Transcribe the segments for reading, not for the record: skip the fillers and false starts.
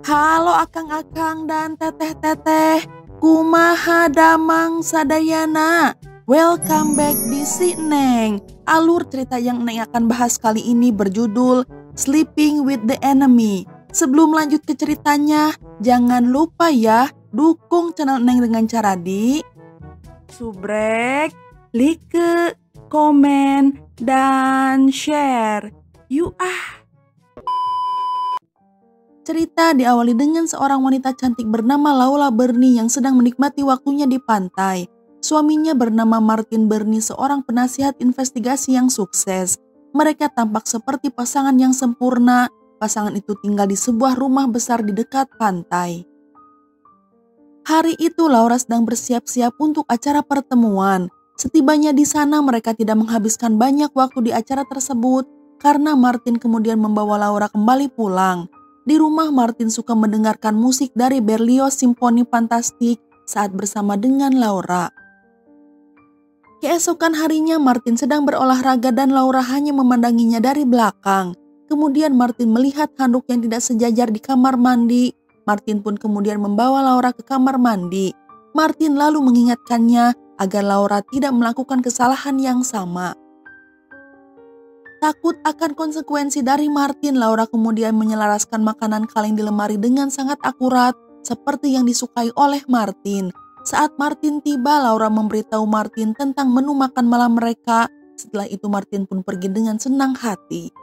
Halo akang-akang dan teteh-teteh, kumaha damang sadayana. Welcome back di Si Neng. Alur cerita yang Neng akan bahas kali ini berjudul Sleeping with the Enemy. Sebelum lanjut ke ceritanya, jangan lupa ya dukung channel Neng dengan cara di subrek, like, komen, dan share. Yuk Cerita diawali dengan seorang wanita cantik bernama Laura Bernie yang sedang menikmati waktunya di pantai. Suaminya bernama Martin Bernie, seorang penasihat investigasi yang sukses. Mereka tampak seperti pasangan yang sempurna. Pasangan itu tinggal di sebuah rumah besar di dekat pantai. Hari itu Laura sedang bersiap-siap untuk acara pertemuan. Setibanya di sana mereka tidak menghabiskan banyak waktu di acara tersebut karena Martin kemudian membawa Laura kembali pulang. Di rumah Martin suka mendengarkan musik dari Berlioz Simfoni Fantastik saat bersama dengan Laura. Keesokan harinya Martin sedang berolahraga dan Laura hanya memandanginya dari belakang. Kemudian Martin melihat handuk yang tidak sejajar di kamar mandi. Martin pun kemudian membawa Laura ke kamar mandi. Martin lalu mengingatkannya agar Laura tidak melakukan kesalahan yang sama. Takut akan konsekuensi dari Martin, Laura kemudian menyelaraskan makanan kaleng di lemari dengan sangat akurat seperti yang disukai oleh Martin. Saat Martin tiba, Laura memberitahu Martin tentang menu makan malam mereka. Setelah itu Martin pun pergi dengan senang hati.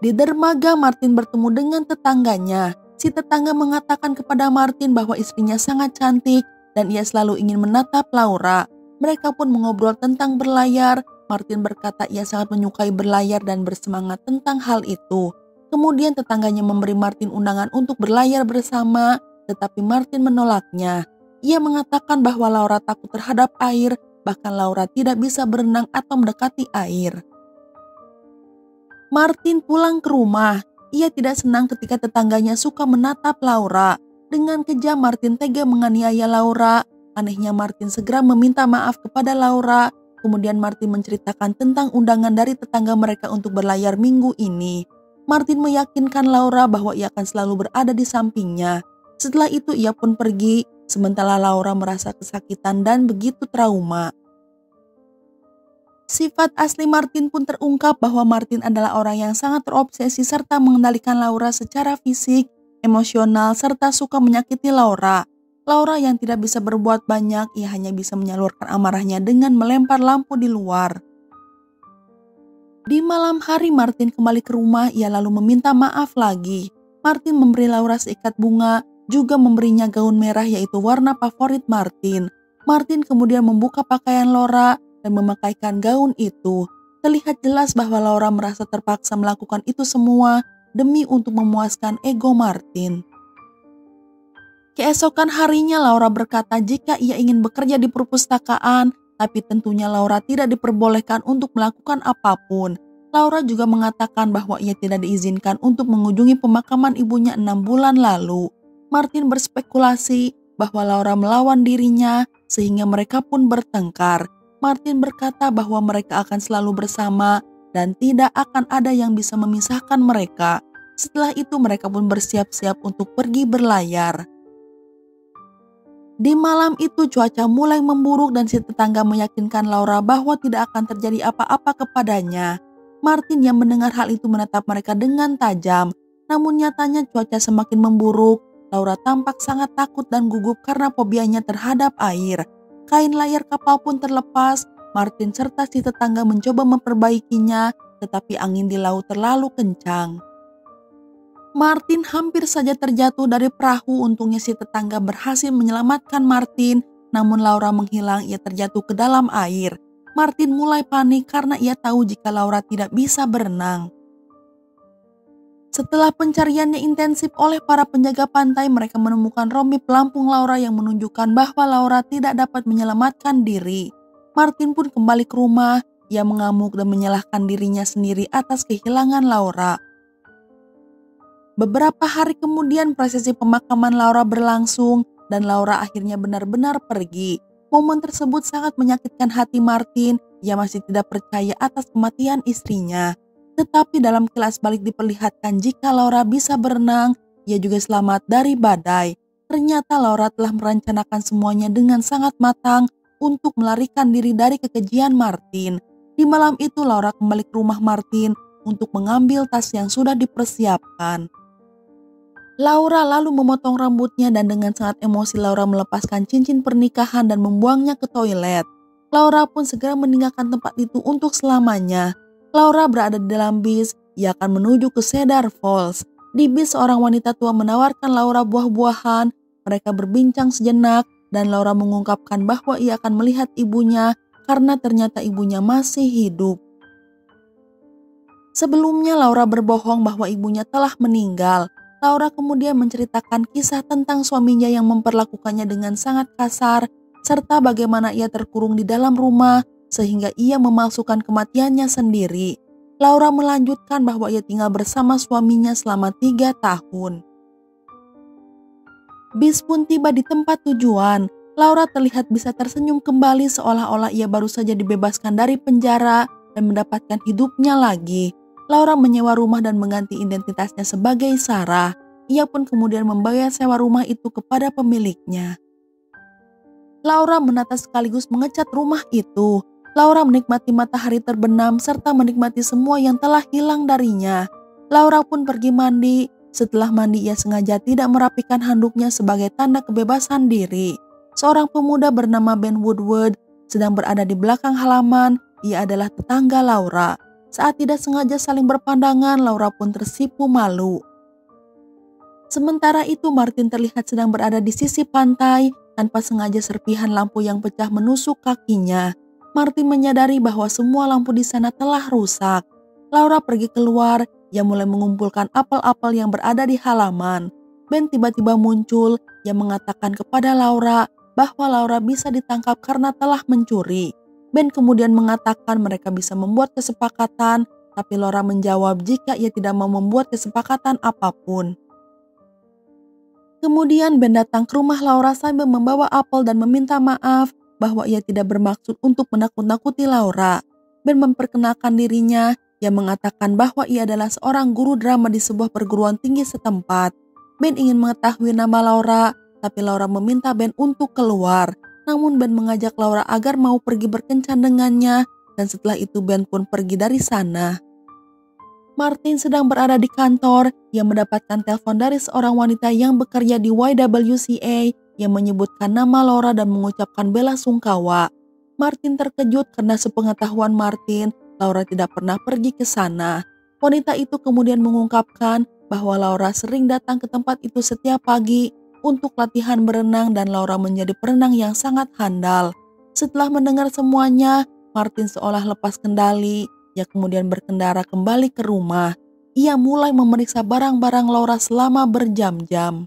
Di dermaga Martin bertemu dengan tetangganya. Si tetangga mengatakan kepada Martin bahwa istrinya sangat cantik dan ia selalu ingin menatap Laura. Mereka pun mengobrol tentang berlayar. Martin berkata ia sangat menyukai berlayar dan bersemangat tentang hal itu. Kemudian tetangganya memberi Martin undangan untuk berlayar bersama, tetapi Martin menolaknya. Ia mengatakan bahwa Laura takut terhadap air, bahkan Laura tidak bisa berenang atau mendekati air. Martin pulang ke rumah. Ia tidak senang ketika tetangganya suka menatap Laura. Dengan kejam Martin tega menganiaya Laura. Anehnya Martin segera meminta maaf kepada Laura. Kemudian Martin menceritakan tentang undangan dari tetangga mereka untuk berlayar minggu ini. Martin meyakinkan Laura bahwa ia akan selalu berada di sampingnya. Setelah itu ia pun pergi, sementara Laura merasa kesakitan dan begitu trauma. Sifat asli Martin pun terungkap bahwa Martin adalah orang yang sangat terobsesi serta mengendalikan Laura secara fisik, emosional, serta suka menyakiti Laura. Laura yang tidak bisa berbuat banyak, ia hanya bisa menyalurkan amarahnya dengan melempar lampu di luar. Di malam hari Martin kembali ke rumah, ia lalu meminta maaf lagi. Martin memberi Laura seikat bunga, juga memberinya gaun merah yaitu warna favorit Martin. Martin kemudian membuka pakaian Laura dan memakaikan gaun itu. Terlihat jelas bahwa Laura merasa terpaksa melakukan itu semua demi untuk memuaskan ego Martin. Keesokan harinya Laura berkata jika ia ingin bekerja di perpustakaan, tapi tentunya Laura tidak diperbolehkan untuk melakukan apapun. Laura juga mengatakan bahwa ia tidak diizinkan untuk mengunjungi pemakaman ibunya 6 bulan lalu. Martin berspekulasi bahwa Laura melawan dirinya sehingga mereka pun bertengkar. Martin berkata bahwa mereka akan selalu bersama dan tidak akan ada yang bisa memisahkan mereka. Setelah itu mereka pun bersiap-siap untuk pergi berlayar. Di malam itu cuaca mulai memburuk dan si tetangga meyakinkan Laura bahwa tidak akan terjadi apa-apa kepadanya. Martin yang mendengar hal itu menatap mereka dengan tajam. Namun nyatanya cuaca semakin memburuk. Laura tampak sangat takut dan gugup karena fobianya terhadap air. Kain layar kapal pun terlepas. Martin serta si tetangga mencoba memperbaikinya, tetapi angin di laut terlalu kencang. Martin hampir saja terjatuh dari perahu, untungnya si tetangga berhasil menyelamatkan Martin, namun Laura menghilang, ia terjatuh ke dalam air. Martin mulai panik karena ia tahu jika Laura tidak bisa berenang. Setelah pencariannya intensif oleh para penjaga pantai, mereka menemukan rompi pelampung Laura yang menunjukkan bahwa Laura tidak dapat menyelamatkan diri. Martin pun kembali ke rumah, ia mengamuk dan menyalahkan dirinya sendiri atas kehilangan Laura. Beberapa hari kemudian prosesi pemakaman Laura berlangsung dan Laura akhirnya benar-benar pergi. Momen tersebut sangat menyakitkan hati Martin, ia masih tidak percaya atas kematian istrinya. Tetapi dalam kilas balik diperlihatkan jika Laura bisa berenang, ia juga selamat dari badai. Ternyata Laura telah merencanakan semuanya dengan sangat matang untuk melarikan diri dari kekejian Martin. Di malam itu Laura kembali ke rumah Martin untuk mengambil tas yang sudah dipersiapkan. Laura lalu memotong rambutnya dan dengan sangat emosi Laura melepaskan cincin pernikahan dan membuangnya ke toilet. Laura pun segera meninggalkan tempat itu untuk selamanya. Laura berada di dalam bis, ia akan menuju ke Cedar Falls. Di bis seorang wanita tua menawarkan Laura buah-buahan, mereka berbincang sejenak dan Laura mengungkapkan bahwa ia akan melihat ibunya karena ternyata ibunya masih hidup. Sebelumnya Laura berbohong bahwa ibunya telah meninggal. Laura kemudian menceritakan kisah tentang suaminya yang memperlakukannya dengan sangat kasar, serta bagaimana ia terkurung di dalam rumah sehingga ia memalsukan kematiannya sendiri. Laura melanjutkan bahwa ia tinggal bersama suaminya selama 3 tahun. Bis pun tiba di tempat tujuan. Laura terlihat bisa tersenyum kembali seolah-olah ia baru saja dibebaskan dari penjara dan mendapatkan hidupnya lagi. Laura menyewa rumah dan mengganti identitasnya sebagai Sarah. Ia pun kemudian membayar sewa rumah itu kepada pemiliknya. Laura menata sekaligus mengecat rumah itu. Laura menikmati matahari terbenam serta menikmati semua yang telah hilang darinya. Laura pun pergi mandi. Setelah mandi ia sengaja tidak merapikan handuknya sebagai tanda kebebasan diri. Seorang pemuda bernama Ben Woodward sedang berada di belakang halaman. Ia adalah tetangga Laura. Saat tidak sengaja saling berpandangan, Laura pun tersipu malu. Sementara itu Martin terlihat sedang berada di sisi pantai. Tanpa sengaja serpihan lampu yang pecah menusuk kakinya. Martin menyadari bahwa semua lampu di sana telah rusak. Laura pergi keluar, ia mulai mengumpulkan apel-apel yang berada di halaman. Ben tiba-tiba muncul, ia mengatakan kepada Laura bahwa Laura bisa ditangkap karena telah mencuri. Ben kemudian mengatakan mereka bisa membuat kesepakatan, tapi Laura menjawab jika ia tidak mau membuat kesepakatan apapun. Kemudian Ben datang ke rumah Laura sambil membawa apel dan meminta maaf bahwa ia tidak bermaksud untuk menakut-nakuti Laura. Ben memperkenalkan dirinya, ia mengatakan bahwa ia adalah seorang guru drama di sebuah perguruan tinggi setempat. Ben ingin mengetahui nama Laura, tapi Laura meminta Ben untuk keluar. Namun Ben mengajak Laura agar mau pergi berkencan dengannya dan setelah itu Ben pun pergi dari sana. Martin sedang berada di kantor, ia mendapatkan telepon dari seorang wanita yang bekerja di YWCA yang menyebutkan nama Laura dan mengucapkan bela sungkawa. Martin terkejut karena sepengetahuan Martin, Laura tidak pernah pergi ke sana. Wanita itu kemudian mengungkapkan bahwa Laura sering datang ke tempat itu setiap pagi untuk latihan berenang dan Laura menjadi perenang yang sangat handal. Setelah mendengar semuanya, Martin seolah lepas kendali. Ia kemudian berkendara kembali ke rumah. Ia mulai memeriksa barang-barang Laura selama berjam-jam.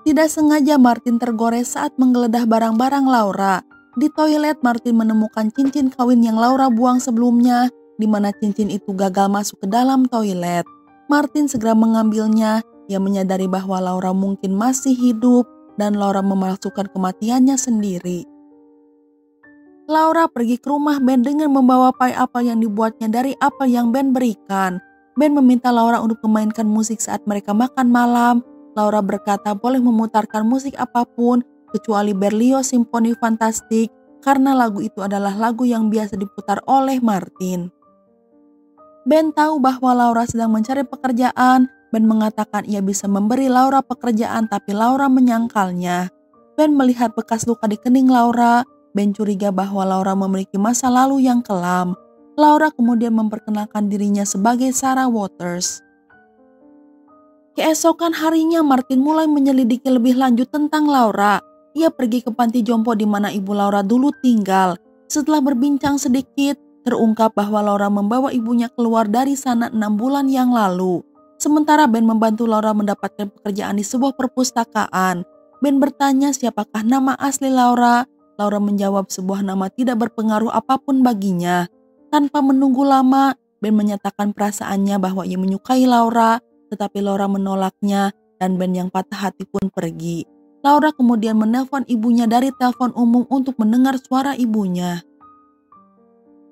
Tidak sengaja Martin tergores saat menggeledah barang-barang Laura. Di toilet Martin menemukan cincin kawin yang Laura buang sebelumnya, di mana cincin itu gagal masuk ke dalam toilet. Martin segera mengambilnya. Ia menyadari bahwa Laura mungkin masih hidup dan Laura memalsukan kematiannya sendiri. Laura pergi ke rumah Ben dengan membawa pie apel yang dibuatnya dari apel yang Ben berikan. Ben meminta Laura untuk memainkan musik saat mereka makan malam. Laura berkata boleh memutarkan musik apapun kecuali Berlioz Simfoni Fantastik karena lagu itu adalah lagu yang biasa diputar oleh Martin. Ben tahu bahwa Laura sedang mencari pekerjaan. Ben mengatakan ia bisa memberi Laura pekerjaan tapi Laura menyangkalnya. Ben melihat bekas luka di kening Laura. Ben curiga bahwa Laura memiliki masa lalu yang kelam. Laura kemudian memperkenalkan dirinya sebagai Sarah Waters. Keesokan harinya Martin mulai menyelidiki lebih lanjut tentang Laura. Ia pergi ke panti jompo di mana ibu Laura dulu tinggal. Setelah berbincang sedikit, terungkap bahwa Laura membawa ibunya keluar dari sana 6 bulan yang lalu. Sementara Ben membantu Laura mendapatkan pekerjaan di sebuah perpustakaan. Ben bertanya siapakah nama asli Laura. Laura menjawab sebuah nama tidak berpengaruh apapun baginya. Tanpa menunggu lama, Ben menyatakan perasaannya bahwa ia menyukai Laura, tetapi Laura menolaknya dan Ben yang patah hati pun pergi. Laura kemudian menelpon ibunya dari telepon umum untuk mendengar suara ibunya.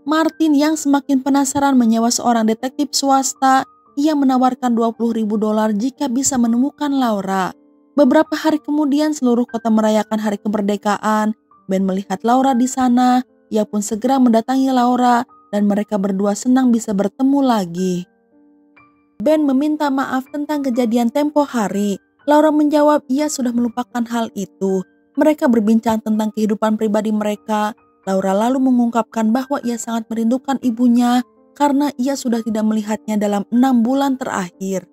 Martin yang semakin penasaran menyewa seorang detektif swasta Ia menawarkan $20.000 jika bisa menemukan Laura. Beberapa hari kemudian seluruh kota merayakan hari kemerdekaan. Ben melihat Laura di sana. Ia pun segera mendatangi Laura dan mereka berdua senang bisa bertemu lagi. Ben meminta maaf tentang kejadian tempo hari. Laura menjawab ia sudah melupakan hal itu. Mereka berbincang tentang kehidupan pribadi mereka. Laura lalu mengungkapkan bahwa ia sangat merindukan ibunya karena ia sudah tidak melihatnya dalam 6 bulan terakhir.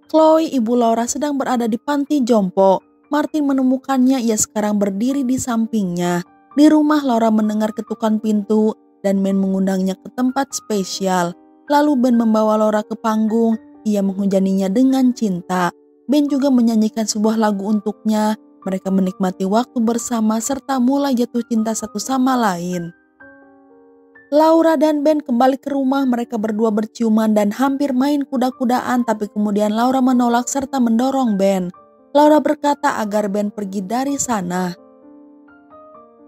Chloe, ibu Laura, sedang berada di panti jompo. Martin menemukannya, ia sekarang berdiri di sampingnya. Di rumah Laura mendengar ketukan pintu dan Ben mengundangnya ke tempat spesial. Lalu Ben membawa Laura ke panggung, ia menghujaninya dengan cinta. Ben juga menyanyikan sebuah lagu untuknya. Mereka menikmati waktu bersama serta mulai jatuh cinta satu sama lain. Laura dan Ben kembali ke rumah, mereka berdua berciuman dan hampir main kuda-kudaan, tapi kemudian Laura menolak serta mendorong Ben. Laura berkata agar Ben pergi dari sana.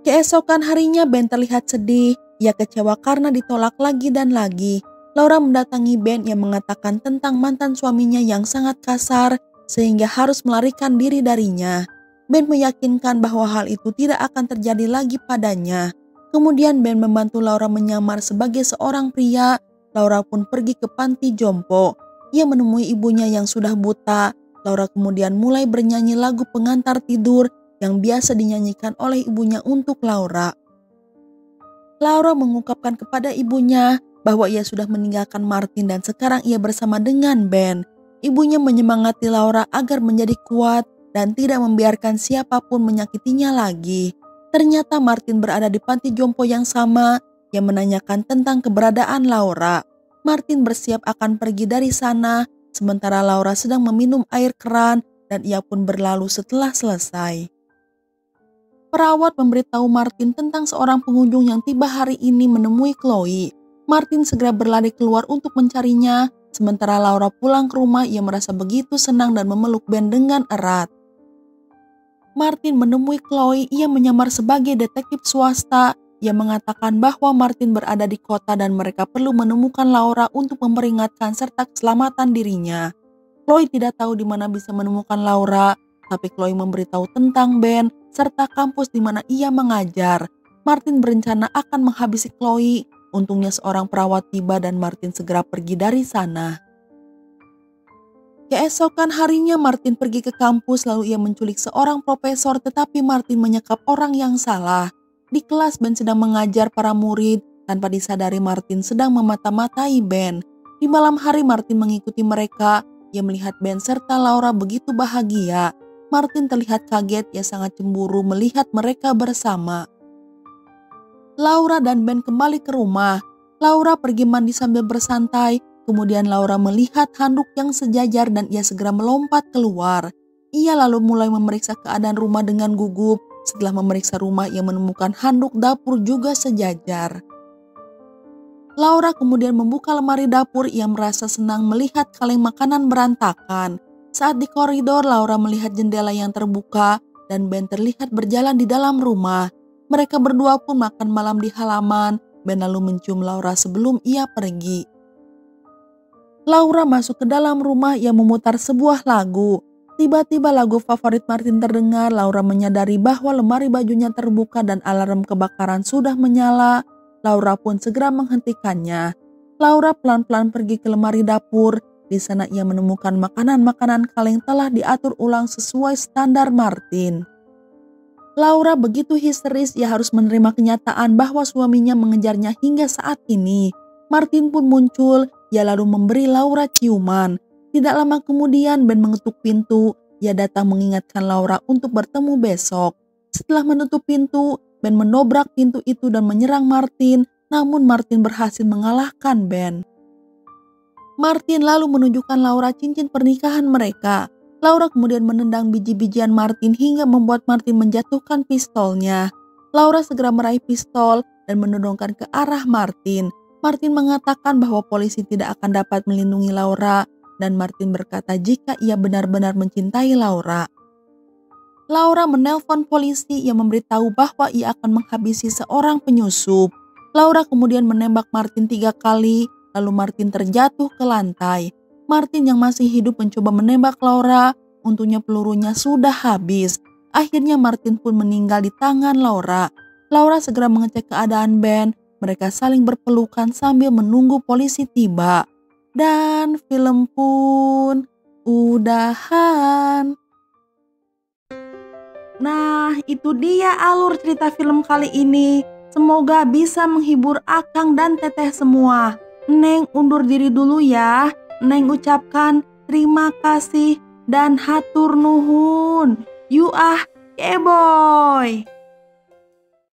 Keesokan harinya Ben terlihat sedih, ia kecewa karena ditolak lagi dan lagi. Laura mendatangi Ben yang mengatakan tentang mantan suaminya yang sangat kasar sehingga harus melarikan diri darinya. Ben meyakinkan bahwa hal itu tidak akan terjadi lagi padanya. Kemudian Ben membantu Laura menyamar sebagai seorang pria. Laura pun pergi ke panti jompo. Ia menemui ibunya yang sudah buta. Laura kemudian mulai bernyanyi lagu pengantar tidur yang biasa dinyanyikan oleh ibunya untuk Laura. Laura mengungkapkan kepada ibunya bahwa ia sudah meninggalkan Martin dan sekarang ia bersama dengan Ben. Ibunya menyemangati Laura agar menjadi kuat dan tidak membiarkan siapapun menyakitinya lagi. Ternyata Martin berada di panti jompo yang sama yang menanyakan tentang keberadaan Laura. Martin bersiap akan pergi dari sana, sementara Laura sedang meminum air keran dan ia pun berlalu setelah selesai. Perawat memberitahu Martin tentang seorang pengunjung yang tiba hari ini menemui Chloe. Martin segera berlari keluar untuk mencarinya, sementara Laura pulang ke rumah. Ia merasa begitu senang dan memeluk Ben dengan erat. Martin menemui Chloe, ia menyamar sebagai detektif swasta. Ia mengatakan bahwa Martin berada di kota dan mereka perlu menemukan Laura untuk memperingatkan serta keselamatan dirinya. Chloe tidak tahu di mana bisa menemukan Laura, tapi Chloe memberitahu tentang Ben serta kampus di mana ia mengajar. Martin berencana akan menghabisi Chloe. Untungnya seorang perawat tiba dan Martin segera pergi dari sana. Keesokan harinya Martin pergi ke kampus lalu ia menculik seorang profesor, tetapi Martin menyekap orang yang salah. Di kelas Ben sedang mengajar para murid, tanpa disadari Martin sedang memata-matai Ben. Di malam hari Martin mengikuti mereka, ia melihat Ben serta Laura begitu bahagia. Martin terlihat kaget, ia sangat cemburu melihat mereka bersama. Laura dan Ben kembali ke rumah. Laura pergi mandi sambil bersantai. Kemudian Laura melihat handuk yang sejajar dan ia segera melompat keluar. Ia lalu mulai memeriksa keadaan rumah dengan gugup. Setelah memeriksa rumah, ia menemukan handuk dapur juga sejajar. Laura kemudian membuka lemari dapur. Ia merasa senang melihat kaleng makanan berantakan. Saat di koridor, Laura melihat jendela yang terbuka dan Ben terlihat berjalan di dalam rumah. Mereka berdua pun makan malam di halaman. Ben lalu mencium Laura sebelum ia pergi. Laura masuk ke dalam rumah, ia memutar sebuah lagu. Tiba-tiba lagu favorit Martin terdengar. Laura menyadari bahwa lemari bajunya terbuka dan alarm kebakaran sudah menyala. Laura pun segera menghentikannya. Laura pelan-pelan pergi ke lemari dapur. Di sana ia menemukan makanan-makanan kaleng telah diatur ulang sesuai standar Martin. Laura begitu histeris, ia harus menerima kenyataan bahwa suaminya mengejarnya hingga saat ini. Martin pun muncul. Ia lalu memberi Laura ciuman. Tidak lama kemudian Ben mengetuk pintu. Ia datang mengingatkan Laura untuk bertemu besok. Setelah menutup pintu, Ben menobrak pintu itu dan menyerang Martin. Namun Martin berhasil mengalahkan Ben. Martin lalu menunjukkan Laura cincin pernikahan mereka. Laura kemudian menendang biji-bijian Martin hingga membuat Martin menjatuhkan pistolnya. Laura segera meraih pistol dan menodongkan ke arah Martin. Martin mengatakan bahwa polisi tidak akan dapat melindungi Laura dan Martin berkata jika ia benar-benar mencintai Laura. Laura menelpon polisi yang memberitahu bahwa ia akan menghabisi seorang penyusup. Laura kemudian menembak Martin 3 kali. lalu Martin terjatuh ke lantai. Martin yang masih hidup mencoba menembak Laura, untungnya pelurunya sudah habis. Akhirnya Martin pun meninggal di tangan Laura. Laura segera mengecek keadaan Ben. Mereka saling berpelukan sambil menunggu polisi tiba. Dan film pun udahan. Nah, itu dia alur cerita film kali ini. Semoga bisa menghibur Akang dan Teteh semua. Neng undur diri dulu ya. Neng ucapkan terima kasih dan hatur nuhun. You keboy.